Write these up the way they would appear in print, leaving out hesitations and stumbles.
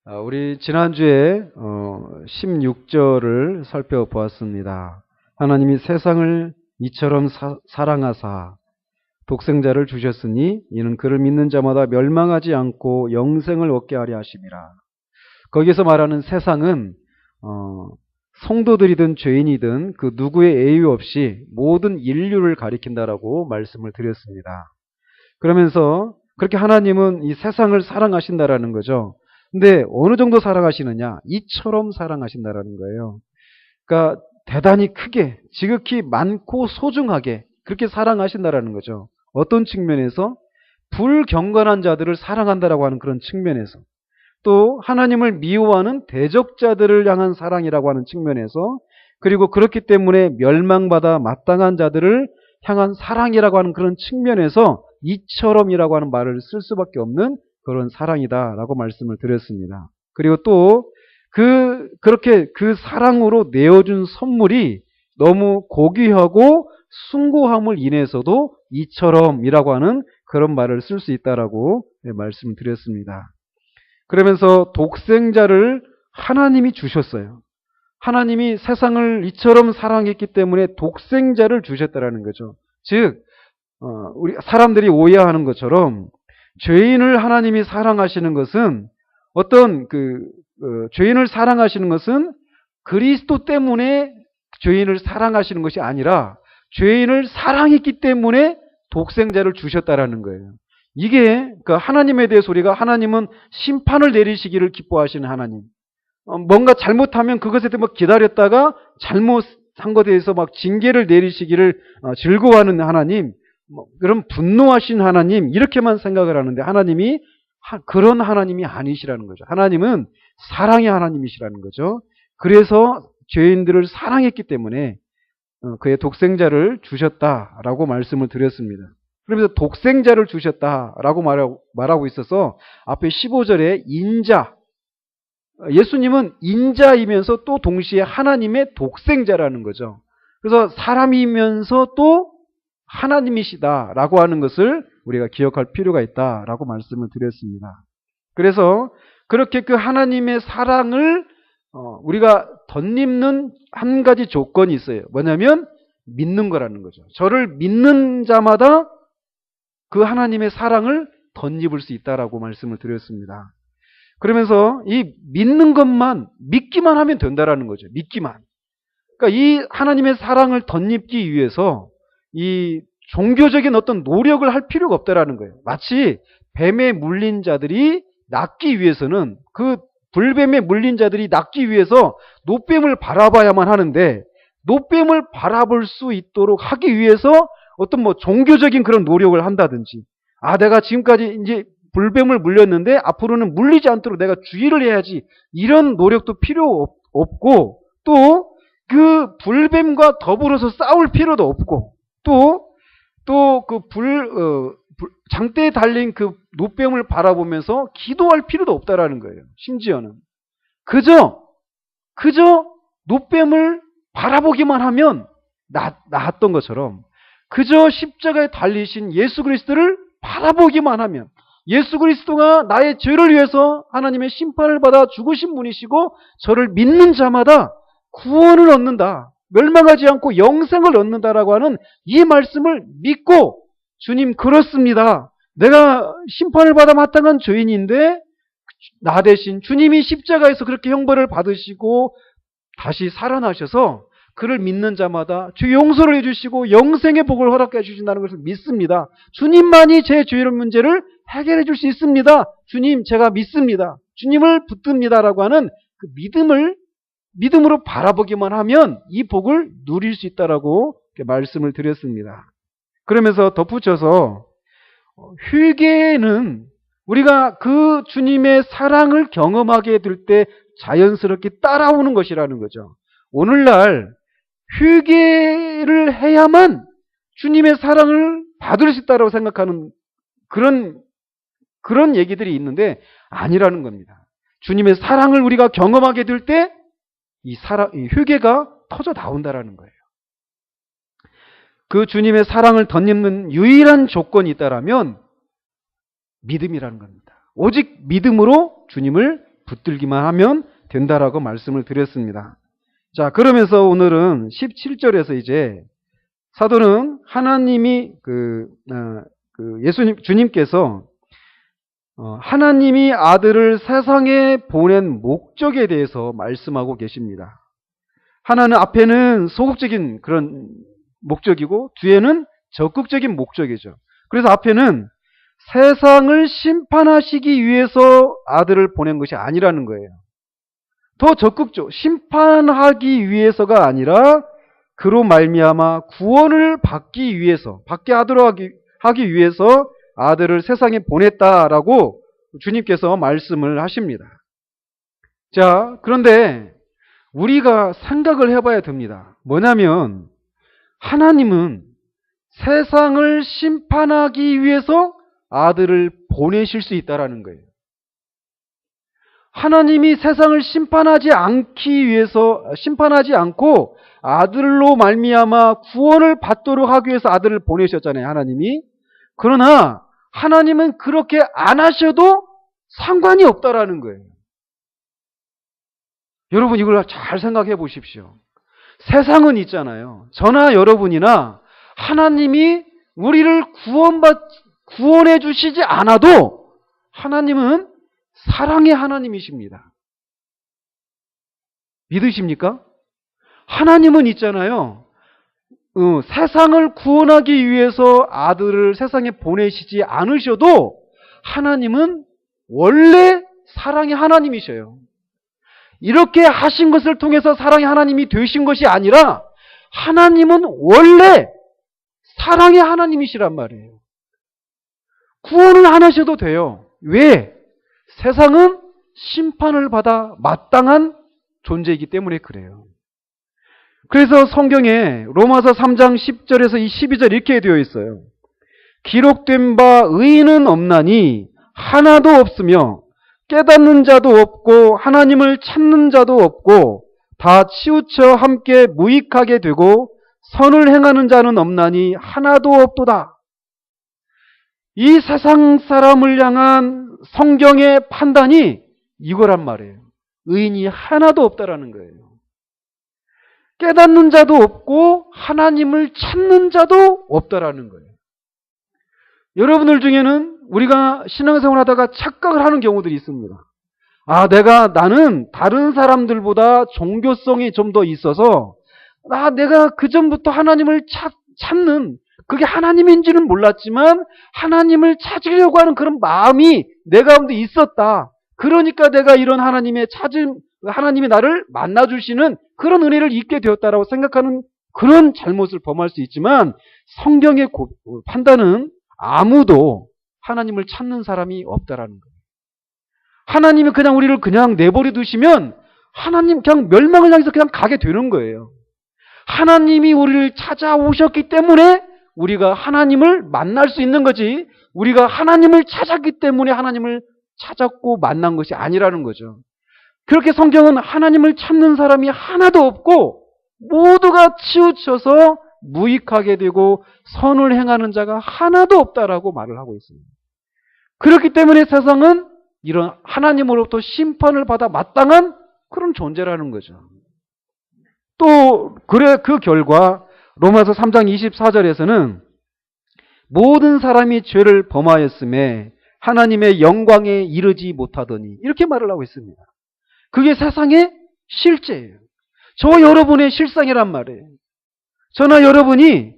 우리 지난주에 16절을 살펴보았습니다. 하나님이 세상을 이처럼 사랑하사 독생자를 주셨으니 이는 그를 믿는 자마다 멸망하지 않고 영생을 얻게 하려 하심이라. 거기서 말하는 세상은 성도들이든 죄인이든 그 누구의 예외 없이 모든 인류를 가리킨다라고 말씀을 드렸습니다. 그러면서 그렇게 하나님은 이 세상을 사랑하신다라는 거죠. 근데 어느 정도 사랑하시느냐? 이처럼 사랑하신다라는 거예요. 그러니까 대단히 크게, 지극히 많고 소중하게 그렇게 사랑하신다라는 거죠. 어떤 측면에서? 불경건한 자들을 사랑한다라고 하는 그런 측면에서, 또 하나님을 미워하는 대적자들을 향한 사랑이라고 하는 측면에서, 그리고 그렇기 때문에 멸망받아 마땅한 자들을 향한 사랑이라고 하는 그런 측면에서 이처럼이라고 하는 말을 쓸 수밖에 없는 그런 사랑이다라고 말씀을 드렸습니다. 그리고 또 그렇게 그 사랑으로 내어준 선물이 너무 고귀하고 숭고함을 인해서도 이처럼이라고 하는 그런 말을 쓸 수 있다라고 말씀을 드렸습니다. 그러면서 독생자를 하나님이 주셨어요. 하나님이 세상을 이처럼 사랑했기 때문에 독생자를 주셨다라는 거죠. 즉, 우리 사람들이 오해하는 것처럼 죄인을 하나님이 사랑하시는 것은 죄인을 사랑하시는 것은 그리스도 때문에 죄인을 사랑하시는 것이 아니라 죄인을 사랑했기 때문에 독생자를 주셨다라는 거예요. 이게 하나님에 대해서 우리가 하나님은 심판을 내리시기를 기뻐하시는 하나님, 뭔가 잘못하면 그것에 대해 기다렸다가 잘못한 것에 대해서 징계를 내리시기를 즐거워하는 하나님, 그럼 분노하신 하나님, 이렇게만 생각을 하는데 하나님이 그런 하나님이 아니시라는 거죠. 하나님은 사랑의 하나님이시라는 거죠. 그래서 죄인들을 사랑했기 때문에 그의 독생자를 주셨다라고 말씀을 드렸습니다. 그러면서 독생자를 주셨다라고 말하고 있어서 앞에 15절에 인자, 예수님은 인자이면서 또 동시에 하나님의 독생자라는 거죠. 그래서 사람이면서 또 하나님이시다라고 하는 것을 우리가 기억할 필요가 있다라고 말씀을 드렸습니다. 그래서 그렇게 그 하나님의 사랑을 우리가 덧입는 한 가지 조건이 있어요. 뭐냐면 믿는 거라는 거죠. 저를 믿는 자마다 그 하나님의 사랑을 덧입을 수 있다라고 말씀을 드렸습니다. 그러면서 이 믿는 것만, 믿기만 하면 된다라는 거죠. 믿기만. 그러니까 이 하나님의 사랑을 덧입기 위해서 이 종교적인 어떤 노력을 할 필요가 없다라는 거예요. 마치 뱀에 물린 자들이 낫기 위해서는, 그 불뱀에 물린 자들이 낫기 위해서 노뱀을 바라봐야만 하는데, 노뱀을 바라볼 수 있도록 하기 위해서 어떤 종교적인 그런 노력을 한다든지, 내가 지금까지 이제 불뱀을 물렸는데 앞으로는 물리지 않도록 내가 주의를 해야지, 이런 노력도 필요 없고, 또 그 불뱀과 더불어서 싸울 필요도 없고, 또 그 장대에 달린 그 노뱀을 바라보면서 기도할 필요도 없다라는 거예요. 심지어는 그저 노뱀을 바라보기만 하면 나았던 것처럼, 그저 십자가에 달리신 예수 그리스도를 바라보기만 하면, 예수 그리스도가 나의 죄를 위해서 하나님의 심판을 받아 죽으신 분이시고 저를 믿는 자마다 구원을 얻는다, 멸망하지 않고 영생을 얻는다라고 하는 이 말씀을 믿고, 주님 그렇습니다, 내가 심판을 받아 마땅한 죄인인데 나 대신 주님이 십자가에서 그렇게 형벌을 받으시고 다시 살아나셔서 그를 믿는 자마다 죄 용서를 해주시고 영생의 복을 허락해 주신다는 것을 믿습니다. 주님만이 제 죄의 문제를 해결해 줄 수 있습니다. 주님 제가 믿습니다, 주님을 붙듭니다라고 하는 그 믿음으로 바라보기만 하면 이 복을 누릴 수 있다라고 말씀을 드렸습니다. 그러면서 덧붙여서 회개는 우리가 그 주님의 사랑을 경험하게 될 때 자연스럽게 따라오는 것이라는 거죠. 오늘날 회개를 해야만 주님의 사랑을 받을 수 있다고 생각하는 그런 얘기들이 있는데 아니라는 겁니다. 주님의 사랑을 우리가 경험하게 될 때 이 회개가 터져 나온다라는 거예요. 그 주님의 사랑을 덧입는 유일한 조건이 있다라면 믿음이라는 겁니다. 오직 믿음으로 주님을 붙들기만 하면 된다라고 말씀을 드렸습니다. 자, 그러면서 오늘은 17절에서 이제 사도는 하나님이 주님께서 하나님이 아들을 세상에 보낸 목적에 대해서 말씀하고 계십니다. 하나는 앞에는 소극적인 그런 목적이고 뒤에는 적극적인 목적이죠. 그래서 앞에는 세상을 심판하시기 위해서 아들을 보낸 것이 아니라는 거예요. 더 적극적, 심판하기 위해서가 아니라 그로 말미암아 구원을 받기 위해서, 받게 하도록 하기 위해서 아들을 세상에 보냈다라고 주님께서 말씀을 하십니다. 자, 그런데 우리가 생각을 해봐야 됩니다. 뭐냐면 하나님은 세상을 심판하기 위해서 아들을 보내실 수 있다라는 거예요. 하나님이 세상을 심판하지 않고 아들로 말미암아 구원을 받도록 하기 위해서 아들을 보내셨잖아요, 하나님이. 그러나 하나님은 그렇게 안 하셔도 상관이 없다라는 거예요. 여러분 이걸 잘 생각해 보십시오. 세상은 있잖아요. 저나 여러분이나 하나님이 우리를 구원해 주시지 않아도 하나님은 사랑의 하나님이십니다. 믿으십니까? 하나님은 있잖아요. 세상을 구원하기 위해서 아들을 세상에 보내시지 않으셔도 하나님은 원래 사랑의 하나님이셔요. 이렇게 하신 것을 통해서 사랑의 하나님이 되신 것이 아니라 하나님은 원래 사랑의 하나님이시란 말이에요. 구원을 안 하셔도 돼요. 왜? 세상은 심판을 받아 마땅한 존재이기 때문에 그래요. 그래서 성경에 로마서 3장 10절에서 12절 이렇게 되어 있어요. 기록된 바 의인은 없나니 하나도 없으며 깨닫는 자도 없고 하나님을 찾는 자도 없고 다 치우쳐 함께 무익하게 되고 선을 행하는 자는 없나니 하나도 없도다. 이 세상 사람을 향한 성경의 판단이 이거란 말이에요. 의인이 하나도 없다라는 거예요. 깨닫는 자도 없고 하나님을 찾는 자도 없다라는 거예요. 여러분들 중에는 우리가 신앙생활 하다가 착각을 하는 경우들이 있습니다. 나는 다른 사람들보다 종교성이 좀 더 있어서 내가 그전부터 하나님을 찾는 그게 하나님인지는 몰랐지만 하나님을 찾으려고 하는 그런 마음이 내 가운데 있었다. 그러니까 내가 이런 하나님이 나를 만나주시는 그런 은혜를 잊게 되었다라고 생각하는 그런 잘못을 범할 수 있지만 성경의 판단은 아무도 하나님을 찾는 사람이 없다라는 거예요. 하나님이 그냥 우리를 그냥 내버려 두시면 하나님 그냥 멸망을 향해서 그냥 가게 되는 거예요. 하나님이 우리를 찾아오셨기 때문에 우리가 하나님을 만날 수 있는 거지 우리가 하나님을 찾았기 때문에 하나님을 찾았고 만난 것이 아니라는 거죠. 그렇게 성경은 하나님을 찾는 사람이 하나도 없고 모두가 치우쳐서 무익하게 되고 선을 행하는 자가 하나도 없다라고 말을 하고 있습니다. 그렇기 때문에 세상은 이런 하나님으로부터 심판을 받아 마땅한 그런 존재라는 거죠. 또 그 결과 로마서 3장 24절에서는 모든 사람이 죄를 범하였음에 하나님의 영광에 이르지 못하더니 이렇게 말을 하고 있습니다. 그게 세상의 실제예요. 저와 여러분의 실상이란 말이에요. 저나 여러분이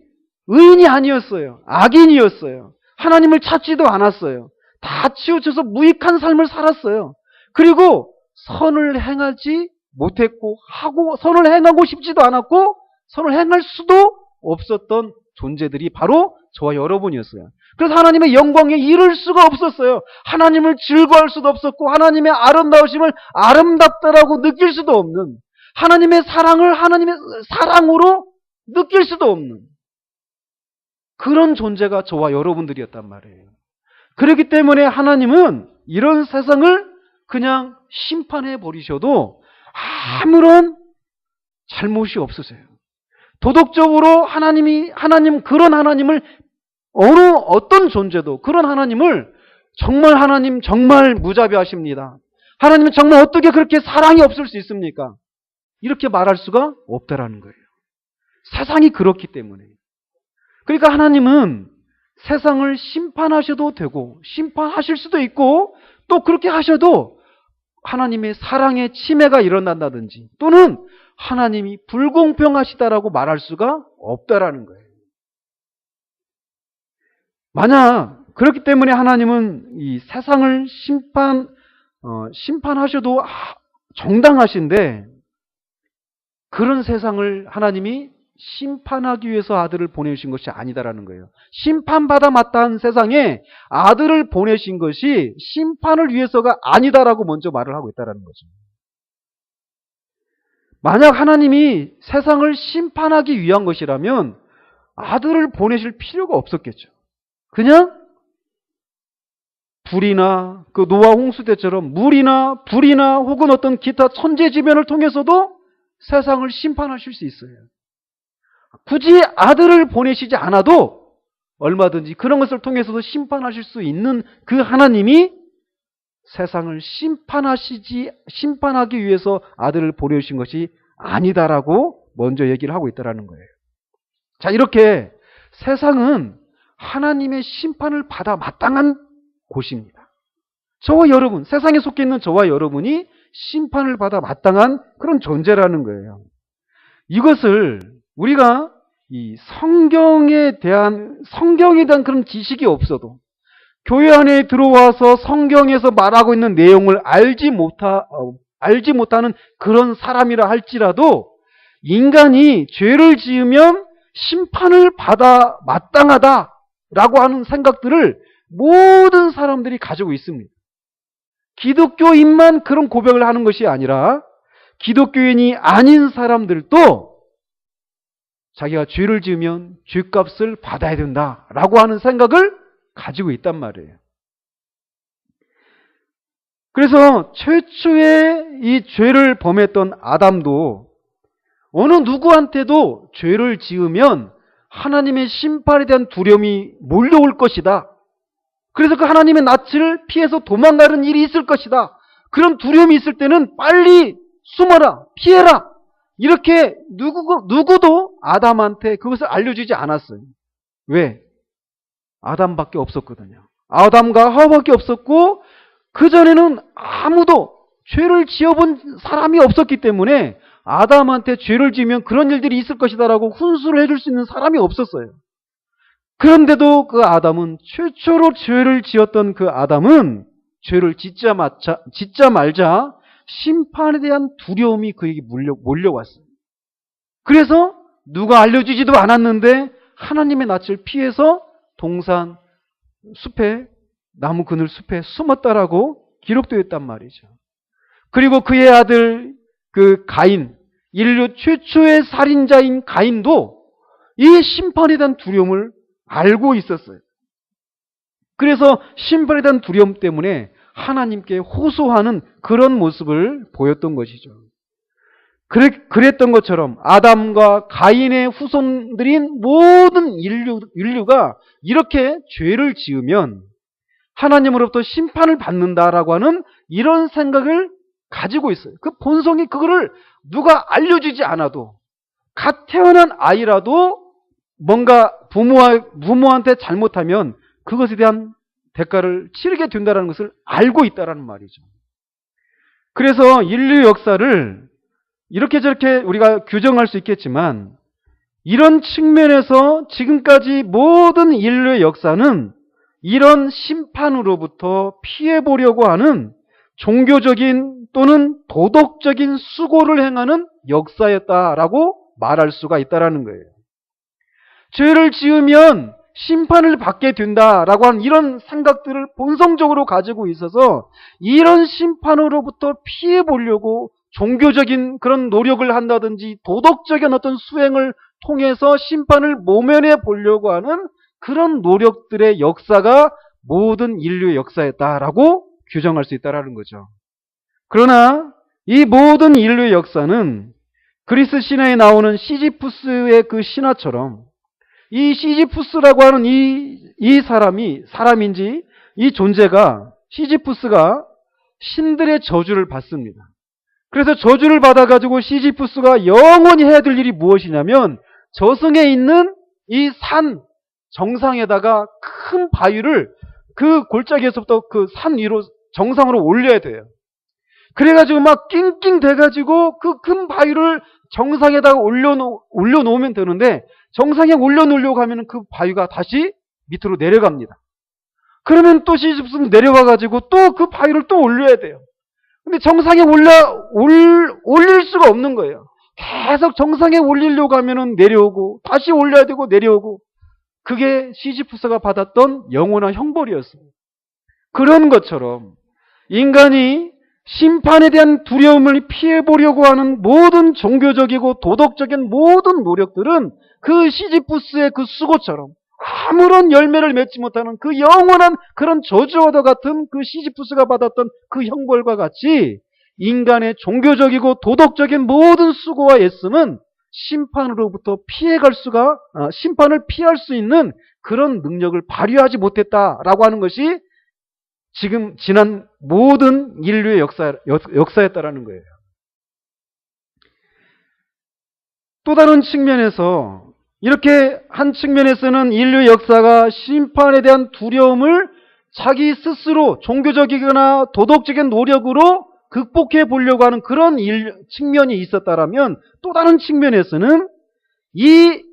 의인이 아니었어요. 악인이었어요. 하나님을 찾지도 않았어요. 다 치우쳐서 무익한 삶을 살았어요. 그리고 선을 행하지 못했고 선을 행하고 싶지도 않았고 선을 행할 수도 없었던 존재들이 바로 저와 여러분이었어요. 그래서 하나님의 영광에 이를 수가 없었어요. 하나님을 즐거워할 수도 없었고 하나님의 아름다우심을 아름답다라고 느낄 수도 없는 하나님의 사랑을 하나님의 사랑으로 느낄 수도 없는 그런 존재가 저와 여러분들이었단 말이에요. 그렇기 때문에 하나님은 이런 세상을 그냥 심판해 버리셔도 아무런 잘못이 없으세요. 도덕적으로 그런 하나님을 어떤 존재도 그런 하나님을 정말 하나님 정말 무자비하십니다. 하나님은 정말 어떻게 그렇게 사랑이 없을 수 있습니까? 이렇게 말할 수가 없다라는 거예요. 세상이 그렇기 때문에. 그러니까 하나님은 세상을 심판하셔도 되고 심판하실 수도 있고 또 그렇게 하셔도 하나님의 사랑의 침해가 일어난다든지 또는 하나님이 불공평하시다라고 말할 수가 없다라는 거예요. 만약 그렇기 때문에 하나님은 이 세상을 심판하셔도 정당하신데 그런 세상을 하나님이 심판하기 위해서 아들을 보내신 것이 아니다라는 거예요. 심판받아 마땅한 세상에 아들을 보내신 것이 심판을 위해서가 아니다라고 먼저 말을 하고 있다라는 거죠. 만약 하나님이 세상을 심판하기 위한 것이라면 아들을 보내실 필요가 없었겠죠. 그냥 불이나 그 노아 홍수 때처럼 물이나 불이나 혹은 어떤 기타 천재지변을 통해서도 세상을 심판하실 수 있어요. 굳이 아들을 보내시지 않아도 얼마든지 그런 것을 통해서도 심판하실 수 있는 그 하나님이 세상을 심판하기 위해서 아들을 보내신 것이 아니다라고 먼저 얘기를 하고 있다라는 거예요. 자, 이렇게 세상은 하나님의 심판을 받아 마땅한 곳입니다. 저와 여러분, 세상에 속해 있는 저와 여러분이 심판을 받아 마땅한 그런 존재라는 거예요. 이것을 우리가 이 성경에 대한 그런 지식이 없어도 교회 안에 들어와서 성경에서 말하고 있는 내용을 알지 못하는 그런 사람이라 할지라도 인간이 죄를 지으면 심판을 받아 마땅하다라고 하는 생각들을 모든 사람들이 가지고 있습니다. 기독교인만 그런 고백을 하는 것이 아니라 기독교인이 아닌 사람들도 자기가 죄를 지으면 죄값을 받아야 된다라고 하는 생각을 가지고 있단 말이에요. 그래서 최초에 이 죄를 범했던 아담도 어느 누구한테도 죄를 지으면 하나님의 심판에 대한 두려움이 몰려올 것이다. 그래서 그 하나님의 낯을 피해서 도망가는 일이 있을 것이다. 그런 두려움이 있을 때는 빨리 숨어라, 피해라. 이렇게 누구도 아담한테 그것을 알려주지 않았어요. 왜? 아담밖에 없었거든요. 아담과 하와밖에 없었고 그전에는 아무도 죄를 지어본 사람이 없었기 때문에 아담한테 죄를 지으면 그런 일들이 있을 것이다라고 훈수를 해줄 수 있는 사람이 없었어요. 그런데도 그 아담은 최초로 죄를 지었던 그 아담은 죄를 짓자 말자 심판에 대한 두려움이 그에게 몰려왔어요. 그래서 누가 알려주지도 않았는데 하나님의 낯을 피해서 동산 숲에 나무 그늘 숲에 숨었다라고 기록되어 있단 말이죠. 그리고 그의 아들 그 가인, 인류 최초의 살인자인 가인도 이 심판에 대한 두려움을 알고 있었어요. 그래서 심판에 대한 두려움 때문에 하나님께 호소하는 그런 모습을 보였던 것이죠. 그랬던 것처럼 아담과 가인의 후손들인 모든 인류가 이렇게 죄를 지으면 하나님으로부터 심판을 받는다라고 하는 이런 생각을 가지고 있어요. 그 본성이 그거를 누가 알려주지 않아도 갓 태어난 아이라도 뭔가 부모한테 잘못하면 그것에 대한 대가를 치르게 된다는 것을 알고 있다는 말이죠. 그래서 인류 역사를 이렇게 저렇게 우리가 규정할 수 있겠지만 이런 측면에서 지금까지 모든 인류의 역사는 이런 심판으로부터 피해보려고 하는 종교적인 또는 도덕적인 수고를 행하는 역사였다라고 말할 수가 있다는 거예요. 죄를 지으면 심판을 받게 된다라고 하는 이런 생각들을 본성적으로 가지고 있어서 이런 심판으로부터 피해보려고 종교적인 그런 노력을 한다든지 도덕적인 어떤 수행을 통해서 심판을 모면해 보려고 하는 그런 노력들의 역사가 모든 인류의 역사였다라고 규정할 수 있다는 거죠. 그러나 이 모든 인류의 역사는 그리스 신화에 나오는 시지푸스의 그 신화처럼 이 시지푸스라고 하는 이 사람인지 이 존재가 시지푸스가 신들의 저주를 받습니다. 그래서 저주를 받아가지고 시지푸스가 영원히 해야 될 일이 무엇이냐면 저승에 있는 이 산 정상에다가 큰 바위를 그 골짜기에서부터 그 산 위로 정상으로 올려야 돼요. 그래가지고 막 낑낑 대가지고 그 큰 바위를 정상에다가 올려놓으면 되는데 정상에 올려놓으려고 하면 그 바위가 다시 밑으로 내려갑니다. 그러면 또 시지푸스는 내려와가지고 또 그 바위를 또 올려야 돼요. 근데 정상에 올릴 수가 없는 거예요. 계속 정상에 올리려고 하면은 내려오고 다시 올려야 되고 내려오고 그게 시지푸스가 받았던 영원한 형벌이었어요. 그런 것처럼 인간이 심판에 대한 두려움을 피해보려고 하는 모든 종교적이고 도덕적인 모든 노력들은 그 시지푸스의 그 수고처럼 아무런 열매를 맺지 못하는 그 영원한 그런 저주와도 같은 그 시지푸스가 받았던 그 형벌과 같이 인간의 종교적이고 도덕적인 모든 수고와 애씀은 심판으로부터 심판을 피할 수 있는 그런 능력을 발휘하지 못했다라고 하는 것이 지금 지난 모든 인류의 역사였다라는 거예요. 또 다른 측면에서 이렇게 한 측면에서는 인류의 역사가 심판에 대한 두려움을 자기 스스로 종교적이거나 도덕적인 노력으로 극복해 보려고 하는 그런 측면이 있었다라면 또 다른 측면에서는 이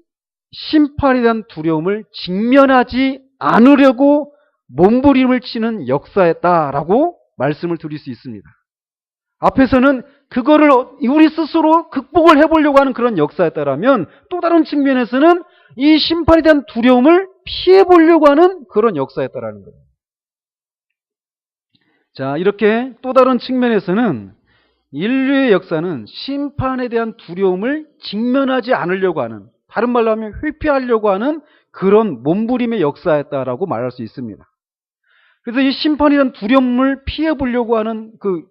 심판에 대한 두려움을 직면하지 않으려고 몸부림을 치는 역사였다라고 말씀을 드릴 수 있습니다. 앞에서는 그거를 우리 스스로 극복을 해보려고 하는 그런 역사였다라면 또 다른 측면에서는 이 심판에 대한 두려움을 피해보려고 하는 그런 역사였다라는 거예요. 자, 이렇게 또 다른 측면에서는 인류의 역사는 심판에 대한 두려움을 직면하지 않으려고 하는, 다른 말로 하면 회피하려고 하는 그런 몸부림의 역사였다라고 말할 수 있습니다. 그래서 이 심판에 대한 두려움을 피해보려고 하는 그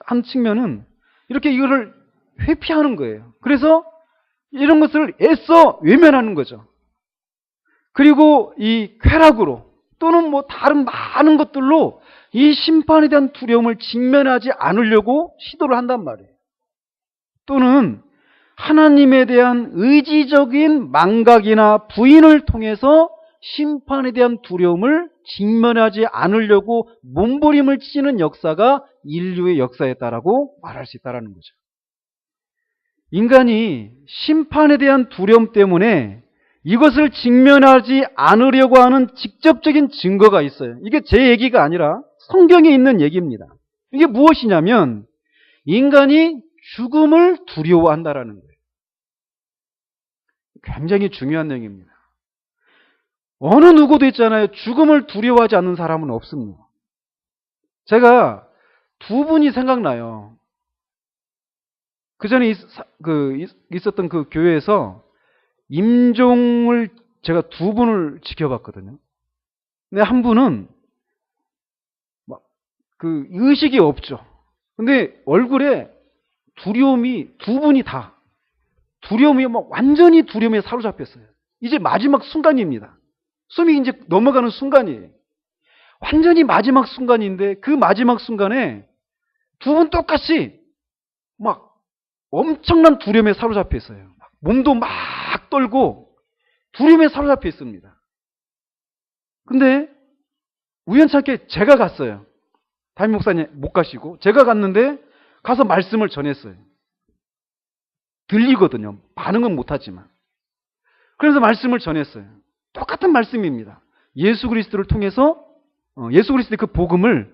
한 측면은 이렇게 이거를 회피하는 거예요. 그래서 이런 것을 애써 외면하는 거죠. 그리고 이 쾌락으로 또는 뭐 다른 많은 것들로 이 심판에 대한 두려움을 직면하지 않으려고 시도를 한단 말이에요. 또는 하나님에 대한 의지적인 망각이나 부인을 통해서 심판에 대한 두려움을 직면하지 않으려고 몸부림을 치는 역사가 인류의 역사였다라고 말할 수 있다는 거죠. 인간이 심판에 대한 두려움 때문에 이것을 직면하지 않으려고 하는 직접적인 증거가 있어요. 이게 제 얘기가 아니라 성경에 있는 얘기입니다. 이게 무엇이냐면 인간이 죽음을 두려워한다라는 거예요. 굉장히 중요한 내용입니다. 어느 누구도 있잖아요. 죽음을 두려워하지 않는 사람은 없습니다. 제가 두 분이 생각나요. 그 전에 있었던 그 교회에서 임종을 제가 두 분을 지켜봤거든요. 근데 한 분은 막 그 의식이 없죠. 근데 얼굴에 두려움이 두 분이 다 두려움이 막 완전히 두려움에 사로잡혔어요. 이제 마지막 순간입니다. 숨이 이제 넘어가는 순간이에요. 완전히 마지막 순간인데 그 마지막 순간에 두 분 똑같이 막 엄청난 두려움에 사로잡혀 있어요. 몸도 막 떨고 두려움에 사로잡혀 있습니다. 근데 우연찮게 제가 갔어요. 담임 목사님 못 가시고 제가 갔는데 가서 말씀을 전했어요. 들리거든요. 반응은 못하지만. 그래서 말씀을 전했어요. 똑같은 말씀입니다. 예수 그리스도를 통해서 예수 그리스도의 그 복음을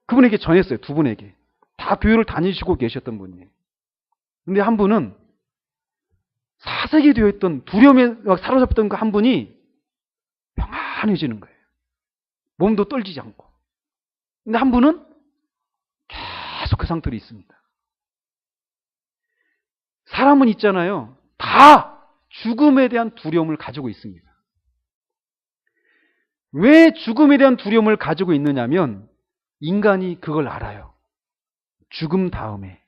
그분에게 전했어요. 두 분에게. 다 교회를 다니시고 계셨던 분이에요. 근데 한 분은 사색이 되어 있던 두려움에 막 사로잡혔던 그 한 분이 평안해지는 거예요. 몸도 떨리지 않고. 근데 한 분은 계속 그 상태로 있습니다. 사람은 있잖아요. 다 죽음에 대한 두려움을 가지고 있습니다. 왜 죽음에 대한 두려움을 가지고 있느냐면 인간이 그걸 알아요. 죽음 다음에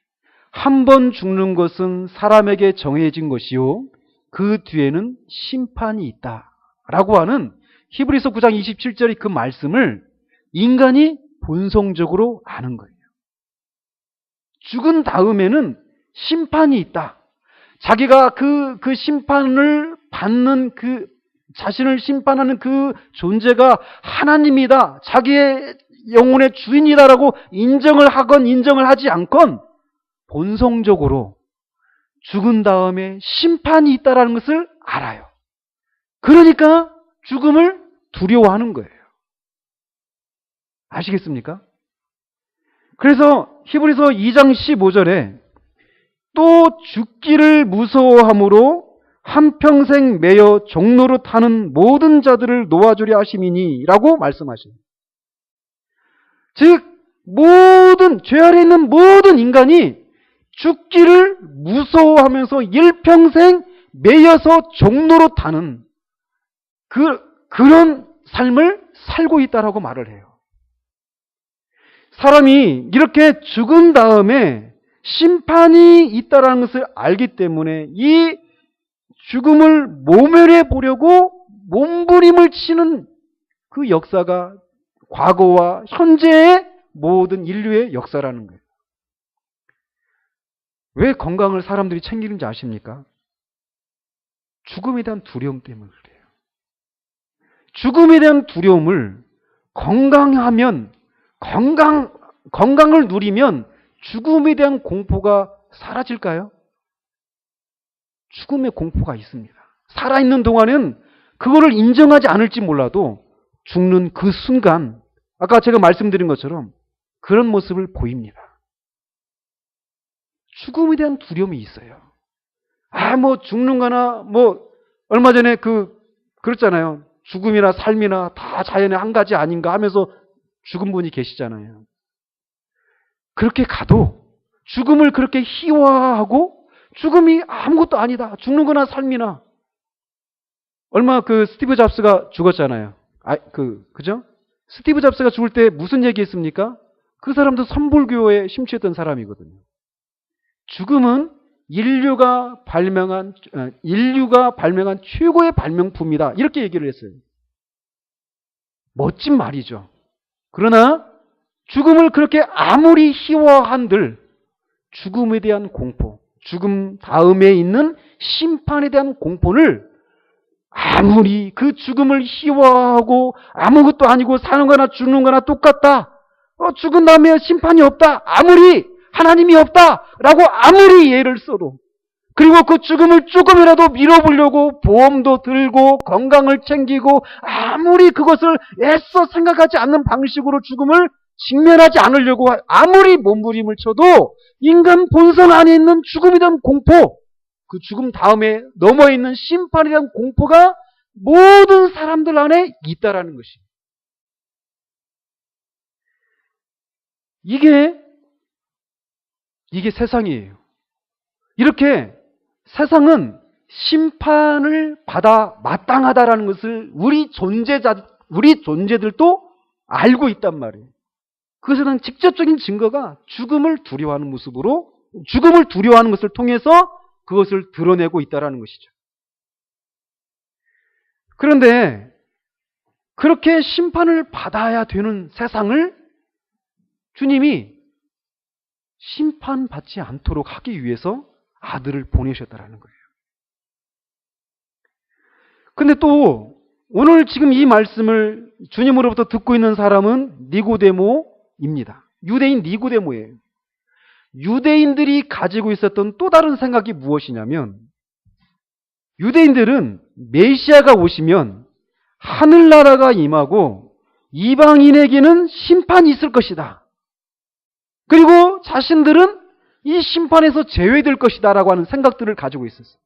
한 번 죽는 것은 사람에게 정해진 것이요 그 뒤에는 심판이 있다라고 하는 히브리서 9장 27절의 그 말씀을 인간이 본성적으로 아는 거예요. 죽은 다음에는 심판이 있다. 자기가 그 심판을 받는 자신을 심판하는 그 존재가 하나님이다. 자기의 영혼의 주인이다라고 인정을 하건 인정을 하지 않건 본성적으로 죽은 다음에 심판이 있다라는 것을 알아요. 그러니까 죽음을 두려워하는 거예요. 아시겠습니까? 그래서 히브리서 2장 15절에 또 죽기를 무서워함으로 한평생 매여 종로로 타는 모든 자들을 놓아주려 하심이니 라고 말씀하십니다. 즉 모든 죄 아래 있는 모든 인간이 죽기를 무서워하면서 일평생 매여서 종로로 타는 그런 삶을 살고 있다라고 말을 해요. 사람이 이렇게 죽은 다음에 심판이 있다라는 것을 알기 때문에 이 죽음을 모면해 보려고 몸부림을 치는 그 역사가 과거와 현재의 모든 인류의 역사라는 거예요. 왜 건강을 사람들이 챙기는지 아십니까? 죽음에 대한 두려움 때문에 그래요. 죽음에 대한 두려움을 건강하면 건강을 누리면 죽음에 대한 공포가 사라질까요? 죽음의 공포가 있습니다. 살아있는 동안은 그거를 인정하지 않을지 몰라도 죽는 그 순간 아까 제가 말씀드린 것처럼 그런 모습을 보입니다. 죽음에 대한 두려움이 있어요. 죽는 거나 얼마 전에 그랬잖아요. 죽음이나 삶이나 다 자연의 한 가지 아닌가 하면서 죽은 분이 계시잖아요. 그렇게 가도 죽음을 그렇게 희화하고 죽음이 아무것도 아니다. 죽는 거나 삶이나. 얼마 스티브 잡스가 죽었잖아요. 그죠? 스티브 잡스가 죽을 때 무슨 얘기 했습니까? 그 사람도 선불교에 심취했던 사람이거든요. 죽음은 인류가 발명한 최고의 발명품이다. 이렇게 얘기를 했어요. 멋진 말이죠. 그러나 죽음을 그렇게 아무리 희화한들 죽음에 대한 공포, 죽음 다음에 있는 심판에 대한 공포를 아무리 그 죽음을 희화하고 아무것도 아니고 사는 거나 죽는 거나 똑같다. 죽은 다음에 심판이 없다. 아무리 하나님이 없다라고 아무리 예를 써도 그리고 그 죽음을 조금이라도 밀어보려고 보험도 들고 건강을 챙기고 아무리 그것을 애써 생각하지 않는 방식으로 죽음을 직면하지 않으려고 아무리 몸부림을 쳐도 인간 본성 안에 있는 죽음에 대한 공포, 그 죽음 다음에 넘어있는 심판에 대한 공포가 모든 사람들 안에 있다라는 것입니다. 이게 세상이에요. 이렇게 세상은 심판을 받아 마땅하다라는 것을 우리 존재들도 알고 있단 말이에요. 그것에 직접적인 증거가 죽음을 두려워하는 것을 통해서 그것을 드러내고 있다는 것이죠. 그런데 그렇게 심판을 받아야 되는 세상을 주님이 심판받지 않도록 하기 위해서 아들을 보내셨다라는 거예요. 근데 또 오늘 지금 이 말씀을 주님으로부터 듣고 있는 사람은 니고데모입니다. 유대인 니고데모예요. 유대인들이 가지고 있었던 또 다른 생각이 무엇이냐면 유대인들은 메시아가 오시면 하늘나라가 임하고 이방인에게는 심판이 있을 것이다. 그리고 자신들은 이 심판에서 제외될 것이다 라고 하는 생각들을 가지고 있었어요.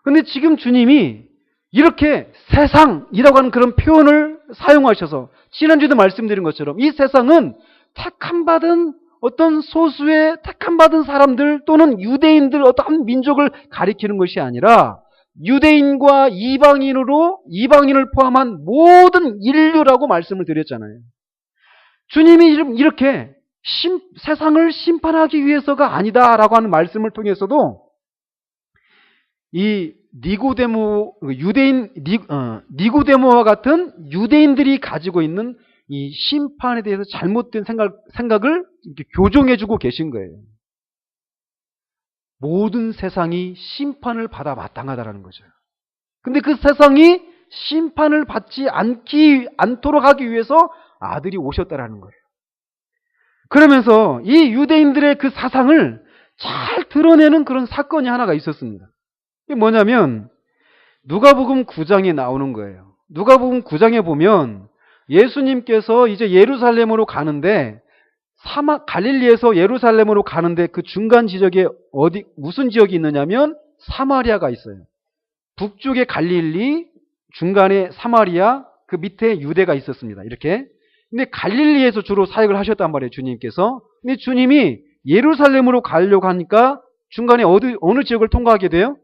그런데 지금 주님이 이렇게 세상이라고 하는 그런 표현을 사용하셔서 지난주에도 말씀드린 것처럼 이 세상은 택함받은 어떤 소수의 택함받은 사람들 또는 유대인들 어떤 민족을 가리키는 것이 아니라 유대인과 이방인을 포함한 모든 인류라고 말씀을 드렸잖아요. 주님이 이렇게 세상을 심판하기 위해서가 아니다라고 하는 말씀을 통해서도 이 니고데모와 같은 유대인들이 가지고 있는 이 심판에 대해서 잘못된 생각을 이렇게 교정해주고 계신 거예요. 모든 세상이 심판을 받아 마땅하다라는 거죠. 근데 그 세상이 심판을 받지 않도록 하기 위해서 아들이 오셨다라는 거예요. 그러면서 이 유대인들의 그 사상을 잘 드러내는 그런 사건이 하나가 있었습니다. 이게 뭐냐면 누가복음 9장에 나오는 거예요. 누가복음 9장에 보면 예수님께서 이제 예루살렘으로 가는데 갈릴리에서 예루살렘으로 가는데 그 중간 지역에 무슨 지역이 있느냐면 사마리아가 있어요. 북쪽에 갈릴리, 중간에 사마리아, 그 밑에 유대가 있었습니다. 이렇게. 근데 갈릴리에서 주로 사역을 하셨단 말이에요, 주님께서. 근데 주님이 예루살렘으로 가려고 하니까 중간에 어느 지역을 통과하게 돼요?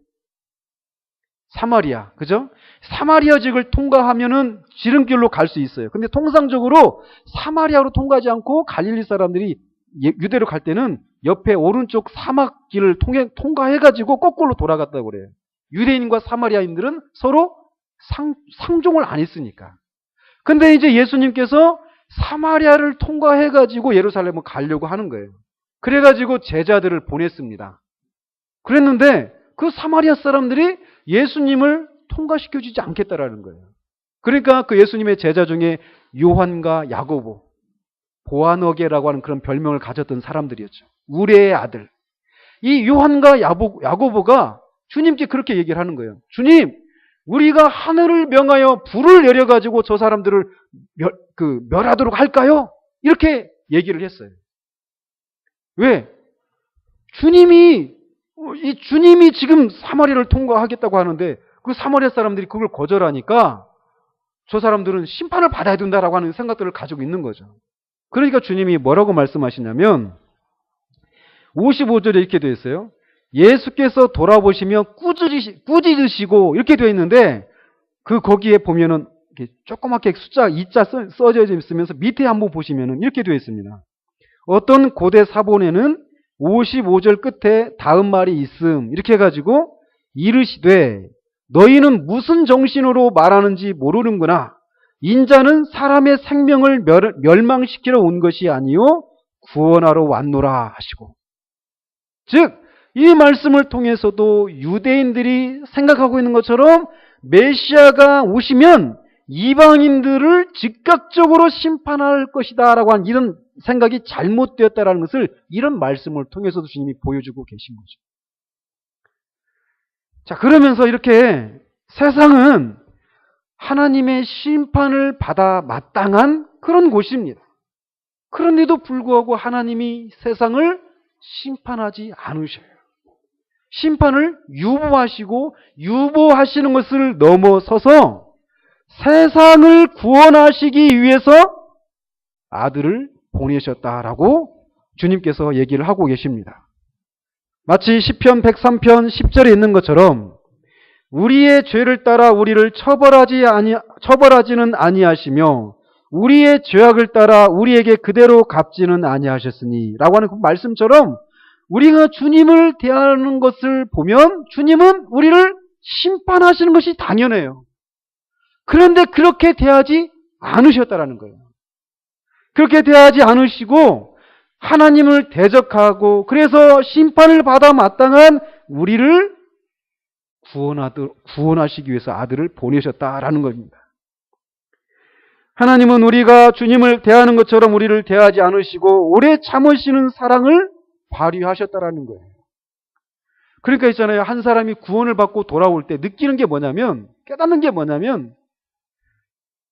사마리아. 그죠? 사마리아 지역을 통과하면은 지름길로 갈 수 있어요. 근데 통상적으로 사마리아로 통과하지 않고 갈릴리 사람들이 유대로 갈 때는 옆에 오른쪽 사막길을 통과해가지고 거꾸로 돌아갔다고 그래요. 유대인과 사마리아인들은 서로 상종을 안 했으니까. 근데 이제 예수님께서 사마리아를 통과해가지고 예루살렘을 가려고 하는 거예요. 그래가지고 제자들을 보냈습니다. 그랬는데 그 사마리아 사람들이 예수님을 통과시켜주지 않겠다라는 거예요. 그러니까 그 예수님의 제자 중에 요한과 야고보, 보아너게라고 하는 그런 별명을 가졌던 사람들이었죠. 우레의 아들. 이 요한과 야고보가 주님께 그렇게 얘기를 하는 거예요. 주님, 우리가 하늘을 명하여 불을 내려가지고 저 사람들을 멸하도록 할까요? 이렇게 얘기를 했어요. 왜? 주님이 지금 사마리아를 통과하겠다고 하는데 그 사마리아 사람들이 그걸 거절하니까 저 사람들은 심판을 받아야 된다라고 하는 생각들을 가지고 있는 거죠. 그러니까 주님이 뭐라고 말씀하시냐면 55절에 이렇게 되어 있어요. 예수께서 돌아보시며 꾸짖으시고 이렇게 되어 있는데 거기에 보면은 이렇게 조그맣게 숫자 2자 써져 있으면서 밑에 한번 보시면은 이렇게 되어 있습니다. 어떤 고대 사본에는 55절 끝에 다음 말이 있음 이렇게 해가지고 이르시되 너희는 무슨 정신으로 말하는지 모르는구나. 인자는 사람의 생명을 멸망시키러 온 것이 아니요 구원하러 왔노라 하시고. 즉 이 말씀을 통해서도 유대인들이 생각하고 있는 것처럼 메시아가 오시면 이방인들을 즉각적으로 심판할 것이다 라고 하는 이런 생각이 잘못되었다라는 것을 이런 말씀을 통해서도 주님이 보여주고 계신 거죠. 자, 그러면서 이렇게 세상은 하나님의 심판을 받아 마땅한 그런 곳입니다. 그런데도 불구하고 하나님이 세상을 심판하지 않으셔요. 심판을 유보하시고 유보하시는 것을 넘어서서 세상을 구원하시기 위해서 아들을 보내셨다라고 주님께서 얘기를 하고 계십니다. 마치 시편 103편 10절에 있는 것처럼 우리의 죄를 따라 우리를 처벌하지는 아니하시며 우리의 죄악을 따라 우리에게 그대로 갚지는 아니하셨으니 라고 하는 그 말씀처럼 우리가 주님을 대하는 것을 보면 주님은 우리를 심판하시는 것이 당연해요. 그런데 그렇게 대하지 않으셨다라는 거예요. 그렇게 대하지 않으시고 하나님을 대적하고 그래서 심판을 받아 마땅한 우리를 구원하시기 위해서 아들을 보내셨다라는 겁니다. 하나님은 우리가 주님을 대하는 것처럼 우리를 대하지 않으시고 오래 참으시는 사랑을 발휘하셨다라는 거예요. 그러니까 있잖아요. 한 사람이 구원을 받고 돌아올 때 느끼는 게 뭐냐면, 깨닫는 게 뭐냐면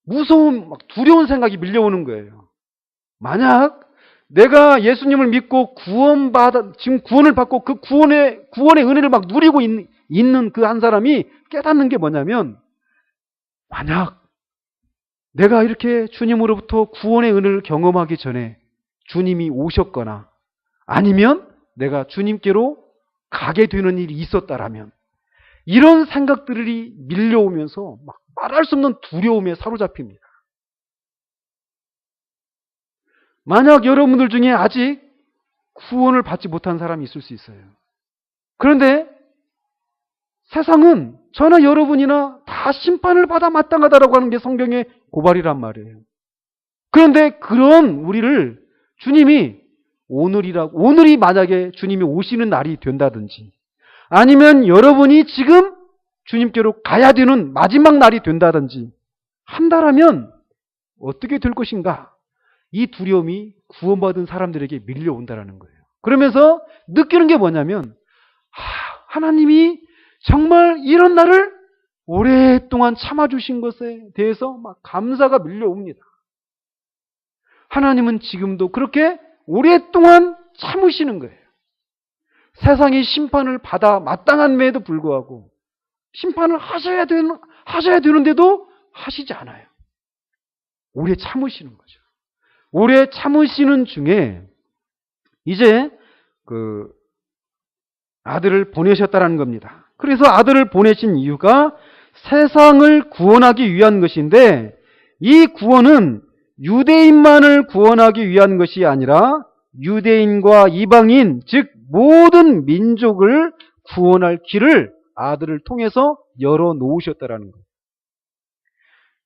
무서운, 두려운 생각이 밀려오는 거예요. 만약 내가 예수님을 믿고 지금 구원을 받고 그 구원의 은혜를 막 누리고 있는 그 한 사람이 깨닫는 게 뭐냐면, 만약 내가 이렇게 주님으로부터 구원의 은혜를 경험하기 전에 주님이 오셨거나 아니면 내가 주님께로 가게 되는 일이 있었다라면 이런 생각들이 밀려오면서 막 말할 수 없는 두려움에 사로잡힙니다. 만약 여러분들 중에 아직 구원을 받지 못한 사람이 있을 수 있어요. 그런데 세상은 저나 여러분이나 다 심판을 받아 마땅하다라고 하는 게 성경의 고발이란 말이에요. 그런데 그런 우리를 주님이 오늘이 만약에 주님이 오시는 날이 된다든지, 아니면 여러분이 지금 주님께로 가야 되는 마지막 날이 된다든지 한다라면 어떻게 될 것인가? 이 두려움이 구원받은 사람들에게 밀려온다라는 거예요. 그러면서 느끼는 게 뭐냐면, 하나님이 정말 이런 날을 오랫동안 참아주신 것에 대해서 막 감사가 밀려옵니다. 하나님은 지금도 그렇게 오랫동안 참으시는 거예요. 세상이 심판을 받아 마땅함에도 불구하고 심판을 하셔야 되는데도 하시지 않아요. 오래 참으시는 거죠. 오래 참으시는 중에 이제 그 아들을 보내셨다라는 겁니다. 그래서 아들을 보내신 이유가 세상을 구원하기 위한 것인데, 이 구원은 유대인만을 구원하기 위한 것이 아니라 유대인과 이방인, 즉 모든 민족을 구원할 길을 아들을 통해서 열어놓으셨다라는 거예요.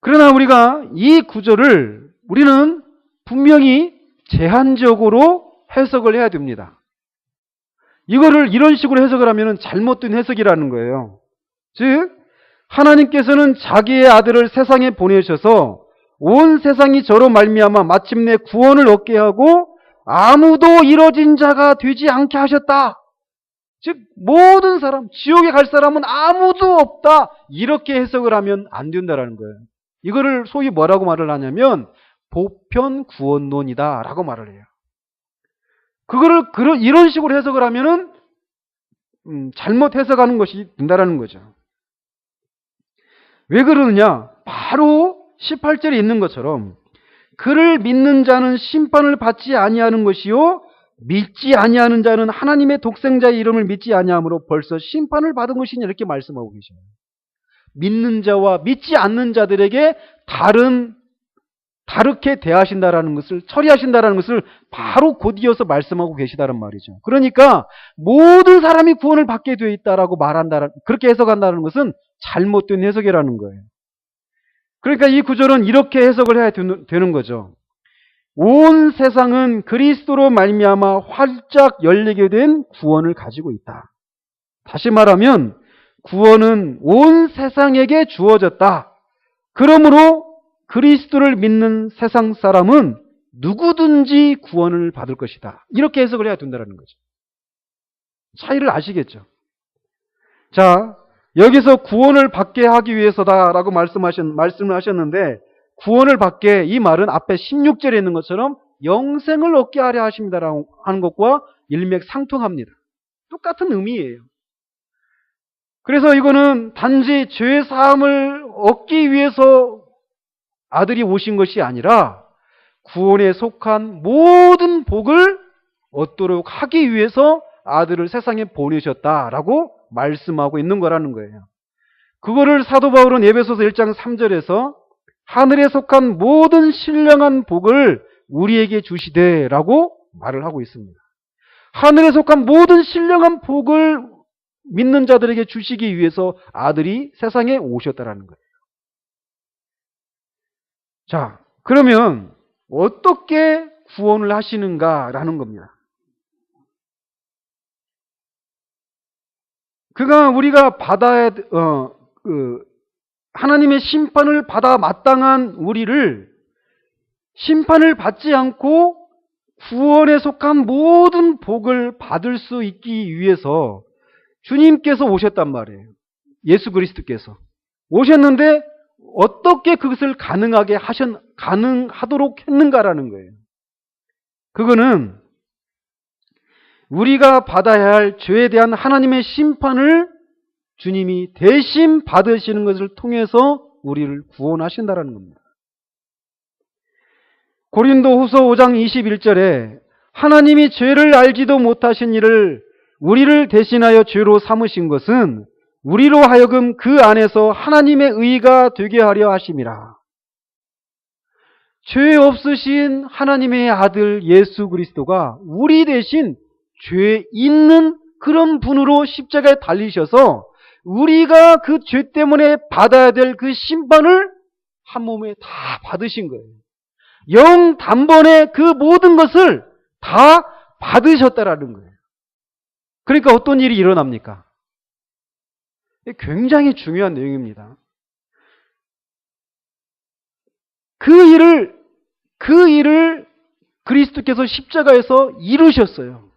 그러나 우리가 이 구절을 우리는 분명히 제한적으로 해석을 해야 됩니다. 이거를 이런 식으로 해석을 하면 잘못된 해석이라는 거예요. 즉, 하나님께서는 자기의 아들을 세상에 보내셔서 온 세상이 저로 말미암아 마침내 구원을 얻게 하고 아무도 이뤄진 자가 되지 않게 하셨다. 즉, 모든 사람, 지옥에 갈 사람은 아무도 없다. 이렇게 해석을 하면 안 된다라는 거예요. 이거를 소위 뭐라고 말을 하냐면 보편 구원론이다 라고 말을 해요. 그거를 이런 식으로 해석을 하면은 잘못 해석하는 것이 된다라는 거죠. 왜 그러느냐? 바로 18절에 있는 것처럼 그를 믿는 자는 심판을 받지 아니하는 것이요 믿지 아니하는 자는 하나님의 독생자의 이름을 믿지 아니함으로 벌써 심판을 받은 것이냐, 이렇게 말씀하고 계셔요. 믿는 자와 믿지 않는 자들에게 다르게 대하신다라는 것을, 처리하신다라는 것을 바로 곧이어서 말씀하고 계시다는 말이죠. 그러니까 모든 사람이 구원을 받게 되어 있다라고 그렇게 해석한다는 것은 잘못된 해석이라는 거예요. 그러니까 이 구절은 이렇게 해석을 해야 되는 거죠. 온 세상은 그리스도로 말미암아 활짝 열리게 된 구원을 가지고 있다. 다시 말하면 구원은 온 세상에게 주어졌다. 그러므로 그리스도를 믿는 세상 사람은 누구든지 구원을 받을 것이다. 이렇게 해석을 해야 된다는 거죠. 차이를 아시겠죠? 자, 여기서 구원을 받게 하기 위해서다라고 말씀을 하셨는데, 구원을 받게, 이 말은 앞에 16절에 있는 것처럼 영생을 얻게 하려 하십니다라고 하는 것과 일맥상통합니다. 똑같은 의미예요. 그래서 이거는 단지 죄 사함을 얻기 위해서 아들이 오신 것이 아니라 구원에 속한 모든 복을 얻도록 하기 위해서 아들을 세상에 보내셨다라고 말씀하고 있는 거라는 거예요. 그거를 사도 바울은 에베소서 1장 3절에서 하늘에 속한 모든 신령한 복을 우리에게 주시되라고 말을 하고 있습니다. 하늘에 속한 모든 신령한 복을 믿는 자들에게 주시기 위해서 아들이 세상에 오셨다라는 거예요. 자, 그러면 어떻게 구원을 하시는가라는 겁니다. 우리가 받아야 하나님의 심판을 받아 마땅한 우리를 심판을 받지 않고 구원에 속한 모든 복을 받을 수 있기 위해서 주님께서 오셨단 말이에요. 예수 그리스도께서 오셨는데 어떻게 그것을 가능하도록 했는가라는 거예요. 그거는 우리가 받아야 할 죄에 대한 하나님의 심판을 주님이 대신 받으시는 것을 통해서 우리를 구원하신다라는 겁니다. 고린도후서 5장 21절에 하나님이 죄를 알지도 못하신 이를 우리를 대신하여 죄로 삼으신 것은 우리로 하여금 그 안에서 하나님의 의가 되게 하려 하심이라. 죄 없으신 하나님의 아들 예수 그리스도가 우리 대신 죄 있는 그런 분으로 십자가에 달리셔서 우리가 그 죄 때문에 받아야 될 그 심판을 한 몸에 다 받으신 거예요. 영 단번에 그 모든 것을 다 받으셨다라는 거예요. 그러니까 어떤 일이 일어납니까? 굉장히 중요한 내용입니다. 그 일을 그리스도께서 십자가에서 이루셨어요.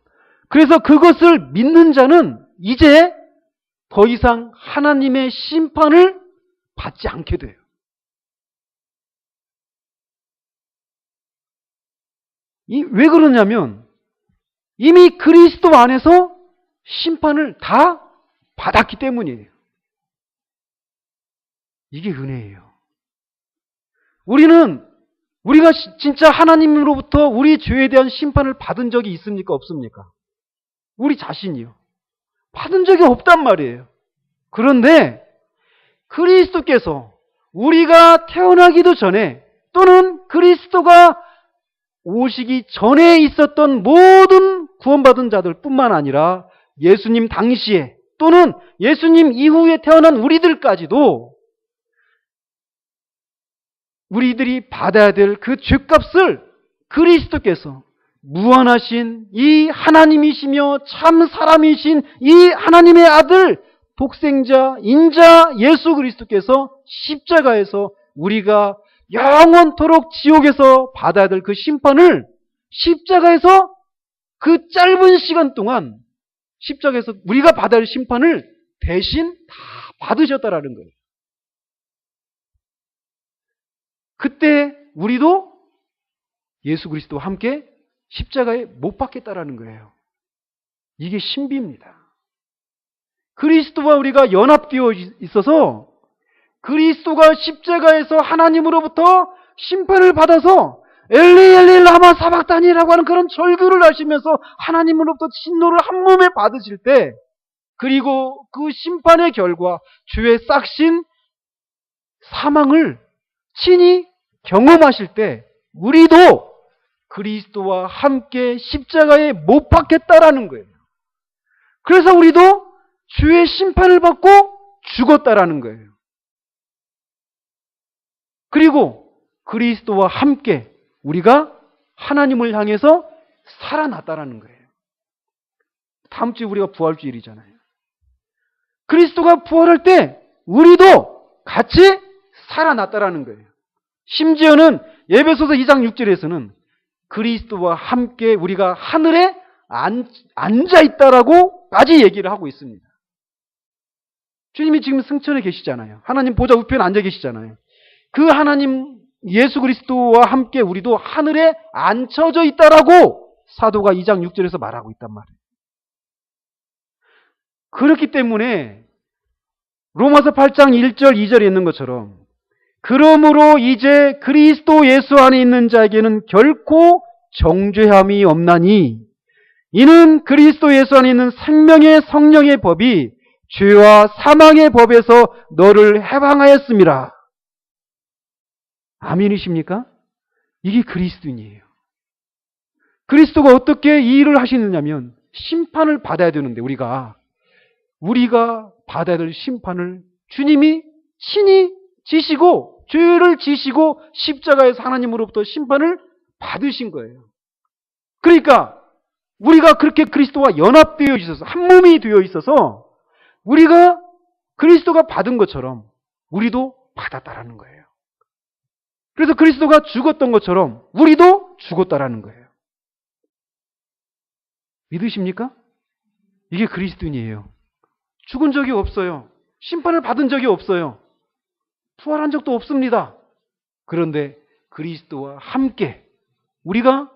그래서 그것을 믿는 자는 이제 더 이상 하나님의 심판을 받지 않게 돼요. 왜 그러냐면 이미 그리스도 안에서 심판을 다 받았기 때문이에요. 이게 은혜예요. 우리가 진짜 하나님으로부터 우리 죄에 대한 심판을 받은 적이 있습니까? 없습니까? 우리 자신이요. 받은 적이 없단 말이에요. 그런데 그리스도께서 우리가 태어나기도 전에 또는 그리스도가 오시기 전에 있었던 모든 구원받은 자들 뿐만 아니라 예수님 당시에 또는 예수님 이후에 태어난 우리들까지도 우리들이 받아야 될 그 죄값을 그리스도께서 무한하신 이 하나님이시며 참 사람이신 이 하나님의 아들 독생자 인자 예수 그리스도께서 십자가에서 우리가 영원토록 지옥에서 받아야 될 그 심판을 십자가에서 그 짧은 시간 동안 십자가에서 우리가 받아야 할 심판을 대신 다 받으셨다라는 거예요. 그때 우리도 예수 그리스도와 함께 십자가에 못 박겠다라는 거예요. 이게 신비입니다. 그리스도와 우리가 연합되어 있어서 그리스도가 십자가에서 하나님으로부터 심판을 받아서 엘리 엘리 라마 사박다니라고 하는 그런 절규를 하시면서 하나님으로부터 진노를 한 몸에 받으실 때 그리고 그 심판의 결과 주의 싹신 사망을 친히 경험하실 때 우리도 그리스도와 함께 십자가에 못 박혔다라는 거예요. 그래서 우리도 주의 심판을 받고 죽었다라는 거예요. 그리고 그리스도와 함께 우리가 하나님을 향해서 살아났다라는 거예요. 다음 주에 우리가 부활주일이잖아요. 그리스도가 부활할 때 우리도 같이 살아났다라는 거예요. 심지어는 에베소서 2장 6절에서는 그리스도와 함께 우리가 하늘에 앉아있다라고까지 얘기를 하고 있습니다. 주님이 지금 승천에 계시잖아요. 하나님 보좌 우편에 앉아 계시잖아요. 그 하나님 예수 그리스도와 함께 우리도 하늘에 앉혀져 있다라고 사도가 2장 6절에서 말하고 있단 말이에요. 그렇기 때문에 로마서 8장 1절 2절에 있는 것처럼 그러므로 이제 그리스도 예수 안에 있는 자에게는 결코 정죄함이 없나니 이는 그리스도 예수 안에 있는 생명의 성령의 법이 죄와 사망의 법에서 너를 해방하였음이라. 아멘이십니까? 이게 그리스도인이에요. 그리스도가 어떻게 이 일을 하시느냐면 심판을 받아야 되는데 우리가 받아야 될 심판을 주님이 친히 지시고 죄를 지시고 십자가에서 하나님으로부터 심판을 받으신 거예요. 그러니까 우리가 그렇게 그리스도와 연합되어 있어서 한 몸이 되어 있어서 우리가 그리스도가 받은 것처럼 우리도 받았다라는 거예요. 그래서 그리스도가 죽었던 것처럼 우리도 죽었다라는 거예요. 믿으십니까? 이게 그리스도인이에요. 죽은 적이 없어요. 심판을 받은 적이 없어요. 부활한 적도 없습니다. 그런데 그리스도와 함께 우리가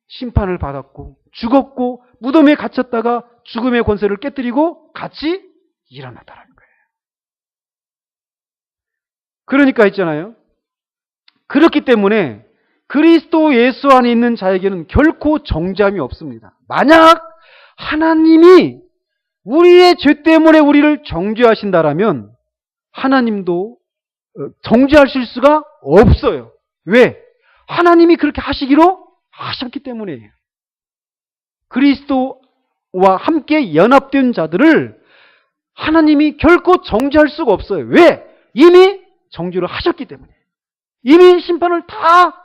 심판을 받았고 죽었고 무덤에 갇혔다가 죽음의 권세를 깨뜨리고 같이 일어났다는 거예요. 그러니까 있잖아요. 그렇기 때문에 그리스도 예수 안에 있는 자에게는 결코 정죄함이 없습니다. 만약 하나님이 우리의 죄 때문에 우리를 정죄하신다라면 하나님도 정죄하실 수가 없어요. 왜? 하나님이 그렇게 하시기로 하셨기 때문이에요. 그리스도와 함께 연합된 자들을 하나님이 결코 정죄할 수가 없어요. 왜? 이미 정죄를 하셨기 때문에. 이미 심판을 다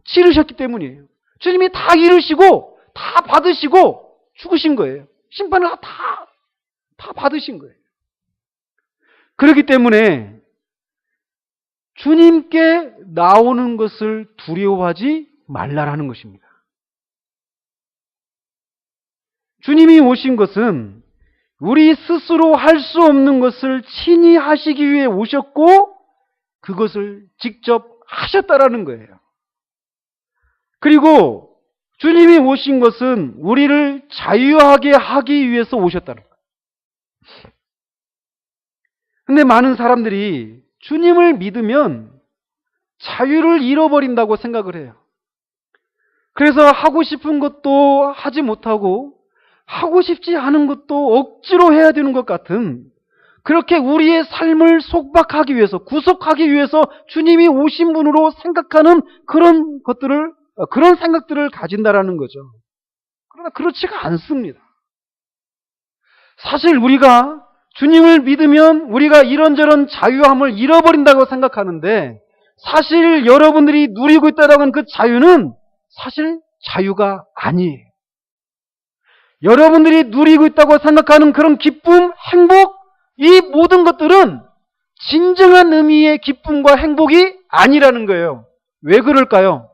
치르셨기 때문이에요. 주님이 다 이루시고 다 받으시고 죽으신 거예요. 심판을 다 받으신 거예요. 그렇기 때문에 주님께 나오는 것을 두려워하지 말라라는 것입니다. 주님이 오신 것은 우리 스스로 할 수 없는 것을 친히 하시기 위해 오셨고 그것을 직접 하셨다라는 거예요. 그리고 주님이 오신 것은 우리를 자유하게 하기 위해서 오셨다는 거예요. 근데 많은 사람들이 주님을 믿으면 자유를 잃어버린다고 생각을 해요. 그래서 하고 싶은 것도 하지 못하고 하고 싶지 않은 것도 억지로 해야 되는 것 같은, 그렇게 우리의 삶을 속박하기 위해서, 구속하기 위해서 주님이 오신 분으로 생각하는 그런 생각들을 가진다라는 거죠. 그러나 그렇지가 않습니다. 사실 우리가 주님을 믿으면 우리가 이런저런 자유함을 잃어버린다고 생각하는데, 사실 여러분들이 누리고 있다고 하는 그 자유는 사실 자유가 아니에요. 여러분들이 누리고 있다고 생각하는 그런 기쁨, 행복, 이 모든 것들은 진정한 의미의 기쁨과 행복이 아니라는 거예요. 왜 그럴까요?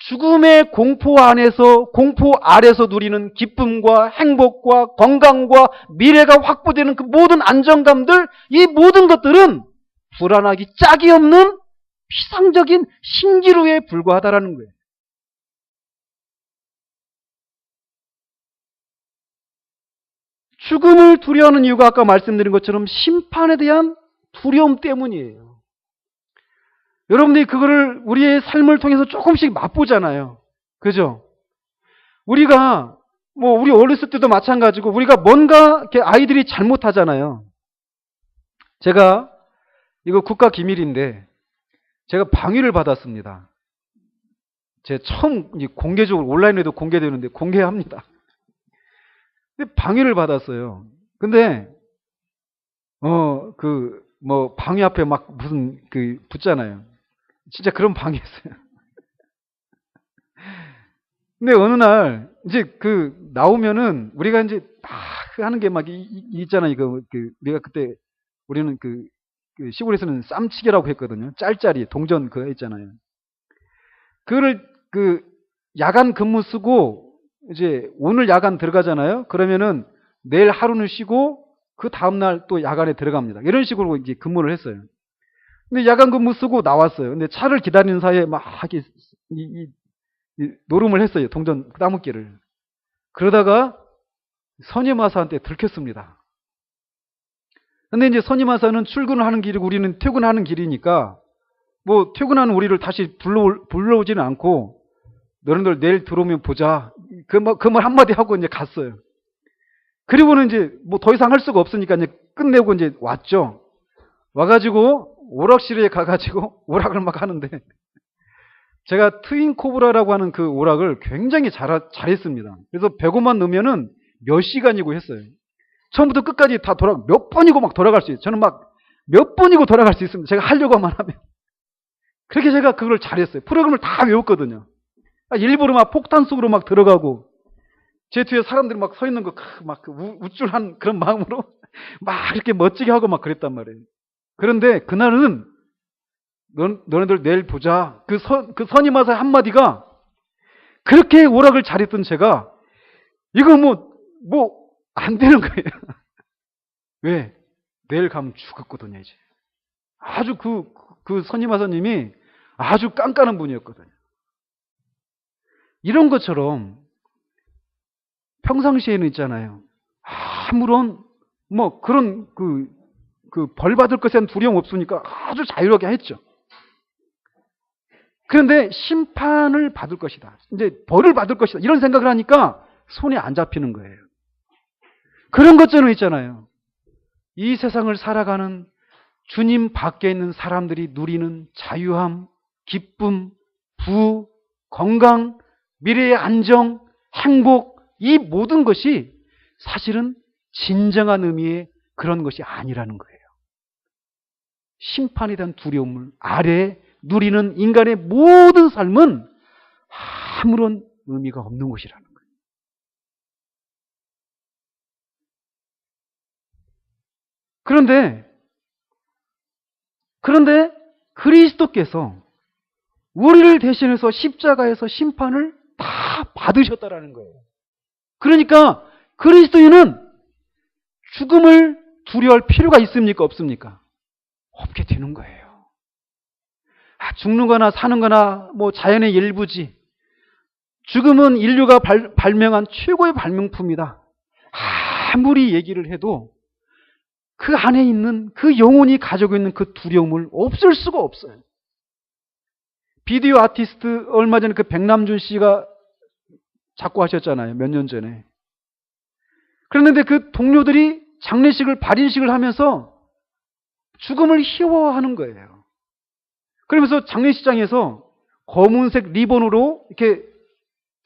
죽음의 공포 아래서 누리는 기쁨과 행복과 건강과 미래가 확보되는 그 모든 안정감들, 이 모든 것들은 불안하기 짝이 없는 피상적인 신기루에 불과하다라는 거예요. 죽음을 두려워하는 이유가 아까 말씀드린 것처럼 심판에 대한 두려움 때문이에요. 여러분들이 그거를 우리의 삶을 통해서 조금씩 맛보잖아요. 그죠? 우리가 우리 어렸을 때도 마찬가지고, 우리가 뭔가 이렇게 아이들이 잘못하잖아요. 제가 이거 국가 기밀인데 제가 방위를 받았습니다. 제가 처음 공개적으로 온라인에도 공개되는데 공개합니다. 근데 방위를 받았어요. 근데 방위 앞에 막 무슨 붙잖아요. 진짜 그런 방위였어요. 근데 어느 날 이제 나오면은 우리가 이제 막 하는 게 막 있잖아요. 내가 그때 우리는 시골에서는 쌈치기라고 했거든요. 짤짤이 동전 그거 있잖아요. 그거를 야간 근무 쓰고 이제 오늘 야간 들어가잖아요. 그러면은 내일 하루는 쉬고 그 다음날 또 야간에 들어갑니다. 이런 식으로 이제 근무를 했어요. 근데 야간 근무 쓰고 나왔어요. 근데 차를 기다리는 사이에 막 이 노름을 했어요. 동전 따먹기를. 그러다가 선임마사한테 들켰습니다. 근데 이제 선임마사는 출근을 하는 길이고 우리는 퇴근하는 길이니까 퇴근하는 우리를 다시 불러오지는 않고, 너희들 내일 들어오면 보자. 그 말 한마디 하고 이제 갔어요. 그리고는 이제 더 이상 할 수가 없으니까 이제 끝내고 이제 왔죠. 와가지고 오락실에 가가지고 오락을 막 하는데, 제가 트윈 코브라라고 하는 그 오락을 굉장히 잘했습니다. 그래서 100원만 넣으면은 몇 시간이고 했어요. 처음부터 끝까지 다 몇 번이고 막 돌아갈 수 있어요. 저는 막 몇 번이고 돌아갈 수 있습니다. 제가 하려고만 하면. 그렇게 제가 그걸 잘했어요. 프로그램을 다 외웠거든요. 일부러 막 폭탄 속으로 막 들어가고, 제 뒤에 사람들이 막 서 있는 거 막 우쭐한 그런 마음으로 막 이렇게 멋지게 하고 막 그랬단 말이에요. 그런데 그날은 너네들 내일 보자. 그 선임마사 한마디가 그렇게 오락을 잘했던 제가 이거 안 되는 거예요. 왜? 내일 가면 죽었거든요, 이제. 아주 그 선임마사님이 아주 깐깐한 분이었거든요. 이런 것처럼 평상시에는 있잖아요. 아무런 그런 벌 받을 것에 대한 두려움 없으니까 아주 자유롭게 했죠. 그런데 심판을 받을 것이다, 이제 벌을 받을 것이다, 이런 생각을 하니까 손에 안 잡히는 거예요. 그런 것처럼 있잖아요. 이 세상을 살아가는 주님 밖에 있는 사람들이 누리는 자유함, 기쁨, 부, 건강, 미래의 안정, 행복, 이 모든 것이 사실은 진정한 의미의 그런 것이 아니라는 거예요. 심판에 대한 두려움을 아래에 누리는 인간의 모든 삶은 아무런 의미가 없는 것이라는 거예요. 그런데 그리스도께서 우리를 대신해서 십자가에서 심판을 다 받으셨다라는 거예요. 그러니까 그리스도인은 죽음을 두려워할 필요가 있습니까? 없습니까? 없게 되는 거예요. 죽는 거나 사는 거나 자연의 일부지. 죽음은 인류가 발명한 최고의 발명품이다. 아무리 얘기를 해도 그 안에 있는 그 영혼이 가지고 있는 그 두려움을 없앨 수가 없어요. 비디오 아티스트 얼마 전에 그 백남준 씨가 작곡하셨잖아요. 몇 년 전에. 그랬는데 그 동료들이 장례식을 발인식을 하면서 죽음을 희화화하는 거예요. 그러면서 장례식장에서 검은색 리본으로 이렇게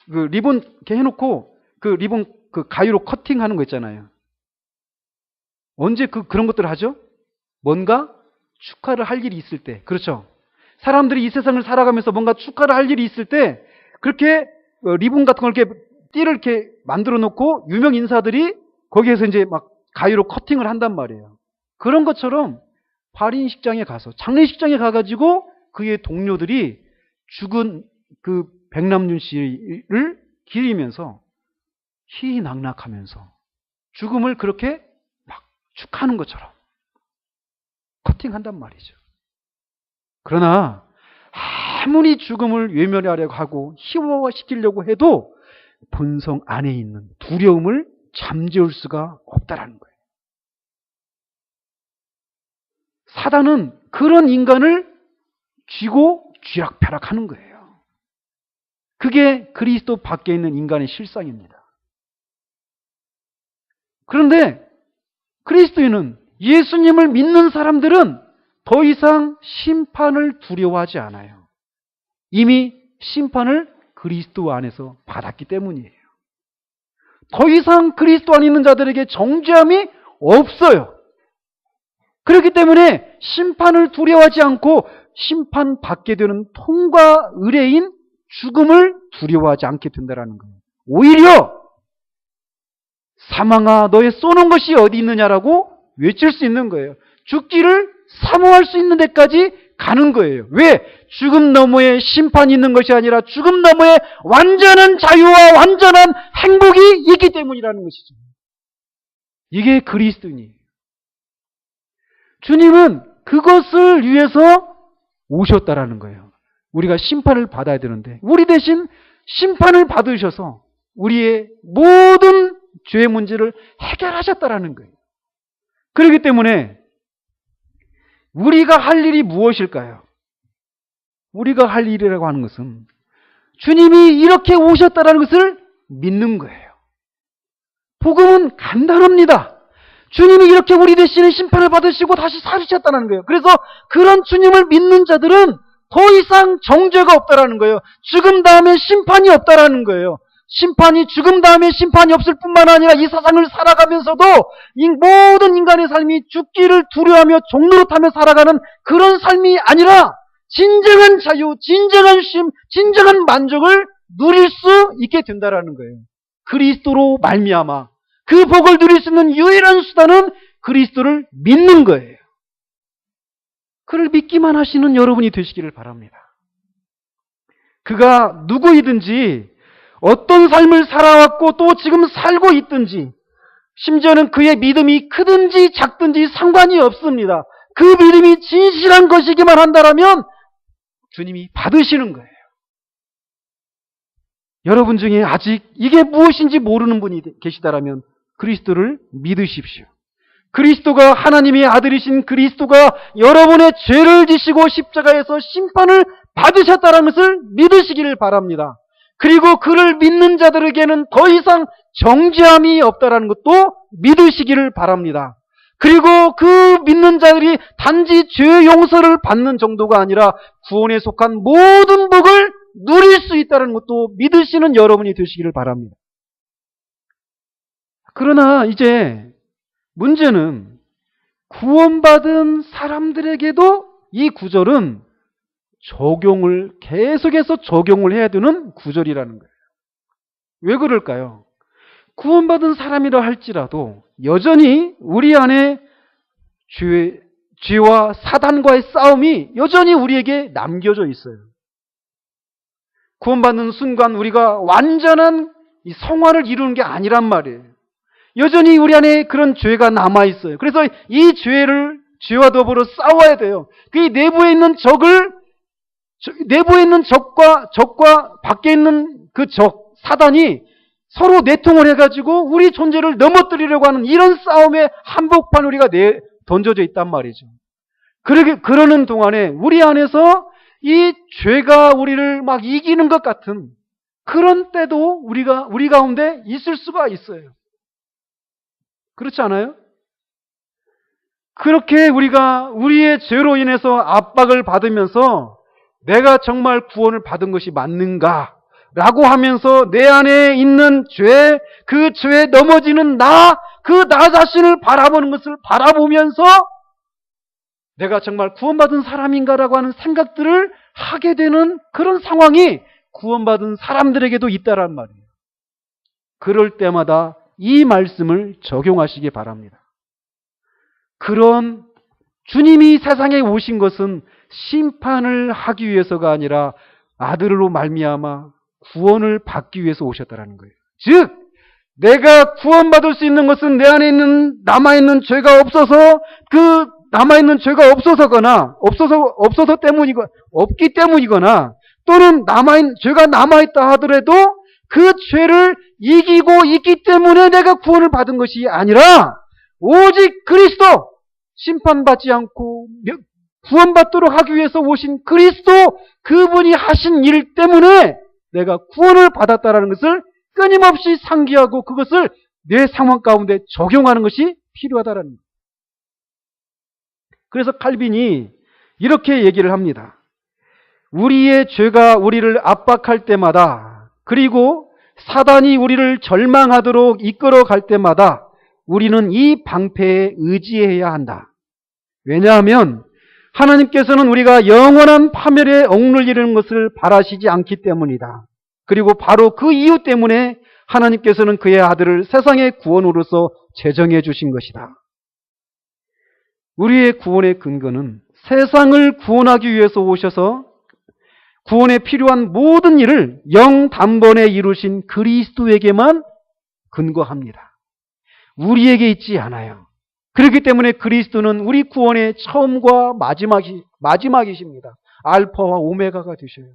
그 리본 이렇게 해놓고 그 리본 그 가위로 커팅하는 거 있잖아요. 언제 그런 것들을 하죠? 뭔가 축하를 할 일이 있을 때. 그렇죠. 사람들이 이 세상을 살아가면서 뭔가 축하를 할 일이 있을 때 그렇게 리본 같은 걸 이렇게 띠를 이렇게 만들어 놓고 유명 인사들이 거기에서 이제 막 가위로 커팅을 한단 말이에요. 그런 것처럼 발인식장에 가서 장례식장에 가가지고 그의 동료들이 죽은 그 백남준 씨를 기리면서 희희낙낙하면서 죽음을 그렇게 막 축하하는 것처럼 커팅한단 말이죠. 그러나 아무리 죽음을 외면하려고 하고 희화화시키려고 해도 본성 안에 있는 두려움을 잠재울 수가 없다라는 거예요. 사단은 그런 인간을 쥐고 쥐락펴락하는 거예요. 그게 그리스도 밖에 있는 인간의 실상입니다. 그런데 그리스도인은 예수님을 믿는 사람들은 더 이상 심판을 두려워하지 않아요. 이미 심판을 그리스도 안에서 받았기 때문이에요. 더 이상 그리스도 안에 있는 자들에게 정죄함이 없어요. 그렇기 때문에 심판을 두려워하지 않고 심판받게 되는 통과 의례인 죽음을 두려워하지 않게 된다는 거예요. 오히려 사망아 너의 쏘는 것이 어디 있느냐라고 외칠 수 있는 거예요. 죽기를 사모할 수 있는 데까지 가는 거예요. 왜? 죽음 너머에 심판이 있는 것이 아니라 죽음 너머에 완전한 자유와 완전한 행복이 있기 때문이라는 것이죠. 이게 그리스도인이에요. 주님은 그것을 위해서 오셨다라는 거예요. 우리가 심판을 받아야 되는데 우리 대신 심판을 받으셔서 우리의 모든 죄의 문제를 해결하셨다라는 거예요. 그렇기 때문에 우리가 할 일이 무엇일까요? 우리가 할 일이라고 하는 것은 주님이 이렇게 오셨다라는 것을 믿는 거예요. 복음은 간단합니다. 주님이 이렇게 우리 대신에 심판을 받으시고 다시 살으셨다는 거예요. 그래서 그런 주님을 믿는 자들은 더 이상 정죄가 없다라는 거예요. 죽음 다음에 심판이 없다라는 거예요. 죽음 다음에 심판이 없을 뿐만 아니라 이 세상을 살아가면서도 이 모든 인간의 삶이 죽기를 두려워하며 종노릇하며 살아가는 그런 삶이 아니라 진정한 자유, 진정한 쉼, 진정한 만족을 누릴 수 있게 된다라는 거예요. 그리스도로 말미암아 그 복을 누릴 수 있는 유일한 수단은 그리스도를 믿는 거예요. 그를 믿기만 하시는 여러분이 되시기를 바랍니다. 그가 누구이든지 어떤 삶을 살아왔고 또 지금 살고 있든지 심지어는 그의 믿음이 크든지 작든지 상관이 없습니다. 그 믿음이 진실한 것이기만 한다면 주님이 받으시는 거예요. 여러분 중에 아직 이게 무엇인지 모르는 분이 계시다라면 그리스도를 믿으십시오. 그리스도가 하나님의 아들이신 그리스도가 여러분의 죄를 지시고 십자가에서 심판을 받으셨다는 것을 믿으시기를 바랍니다. 그리고 그를 믿는 자들에게는 더 이상 정죄함이 없다는 것도 믿으시기를 바랍니다. 그리고 그 믿는 자들이 단지 죄 용서를 받는 정도가 아니라 구원에 속한 모든 복을 누릴 수 있다는 것도 믿으시는 여러분이 되시기를 바랍니다. 그러나 이제 문제는 구원받은 사람들에게도 이 구절은 계속해서 적용을 해야 되는 구절이라는 거예요. 왜 그럴까요? 구원받은 사람이라 할지라도 여전히 우리 안에 죄와 사단과의 싸움이 여전히 우리에게 남겨져 있어요. 구원받는 순간 우리가 완전한 이 성화를 이루는 게 아니란 말이에요. 여전히 우리 안에 그런 죄가 남아있어요. 그래서 이 죄와 더불어 싸워야 돼요. 그 내부에 있는 적과 밖에 있는 그 사단이 서로 내통을 해가지고 우리 존재를 넘어뜨리려고 하는 이런 싸움의 한복판 우리가 던져져 있단 말이죠. 그러는 동안에 우리 안에서 이 죄가 우리를 막 이기는 것 같은 그런 때도 우리 가운데 있을 수가 있어요. 그렇지 않아요? 그렇게 우리가 우리의 죄로 인해서 압박을 받으면서 내가 정말 구원을 받은 것이 맞는가? 라고 하면서 내 안에 있는 죄, 그 죄에 넘어지는 그 나 자신을 바라보는 것을 바라보면서 내가 정말 구원받은 사람인가라고 하는 생각들을 하게 되는 그런 상황이 구원받은 사람들에게도 있다란 말이에요. 그럴 때마다 이 말씀을 적용하시기 바랍니다. 그런 주님이 세상에 오신 것은 심판을 하기 위해서가 아니라 아들로 말미암아 구원을 받기 위해서 오셨다라는 거예요. 즉 내가 구원받을 수 있는 것은 내 안에 있는 남아있는 죄가 없어서 남아있는 죄가 없어서 때문이거나 없기 때문이거나 또는 죄가 남아있다 하더라도 그 죄를 이기고 있기 때문에 내가 구원을 받은 것이 아니라 오직 그리스도 심판받지 않고 구원받도록 하기 위해서 오신 그리스도 그분이 하신 일 때문에 내가 구원을 받았다라는 것을 끊임없이 상기하고 그것을 내 상황 가운데 적용하는 것이 필요하다라는 거예요. 그래서 칼빈이 이렇게 얘기를 합니다. 우리의 죄가 우리를 압박할 때마다 그리고 사단이 우리를 절망하도록 이끌어 갈 때마다 우리는 이 방패에 의지해야 한다. 왜냐하면 하나님께서는 우리가 영원한 파멸에 억눌리는 것을 바라시지 않기 때문이다. 그리고 바로 그 이유 때문에 하나님께서는 그의 아들을 세상의 구원으로서 제정해 주신 것이다. 우리의 구원의 근거는 세상을 구원하기 위해서 오셔서 구원에 필요한 모든 일을 영단번에 이루신 그리스도에게만 근거합니다. 우리에게 있지 않아요. 그렇기 때문에 그리스도는 우리 구원의 처음과 마지막이십니다. 알파와 오메가가 되셔요.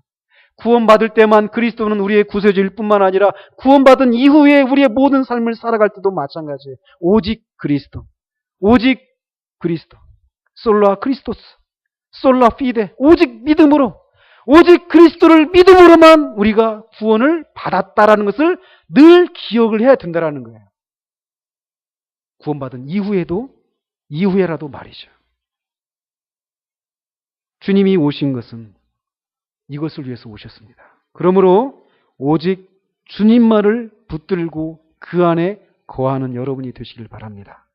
구원받을 때만 그리스도는 우리의 구세주일 뿐만 아니라 구원받은 이후에 우리의 모든 삶을 살아갈 때도 마찬가지예요. 오직 그리스도. 솔라 크리스토스. 솔라 피데. 오직 믿음으로. 오직 그리스도를 믿음으로만 우리가 구원을 받았다라는 것을 늘 기억을 해야 된다라는 거예요. 구원받은 이후에라도 말이죠. 주님이 오신 것은 이것을 위해서 오셨습니다. 그러므로 오직 주님 말을 붙들고 그 안에 거하는 여러분이 되시길 바랍니다.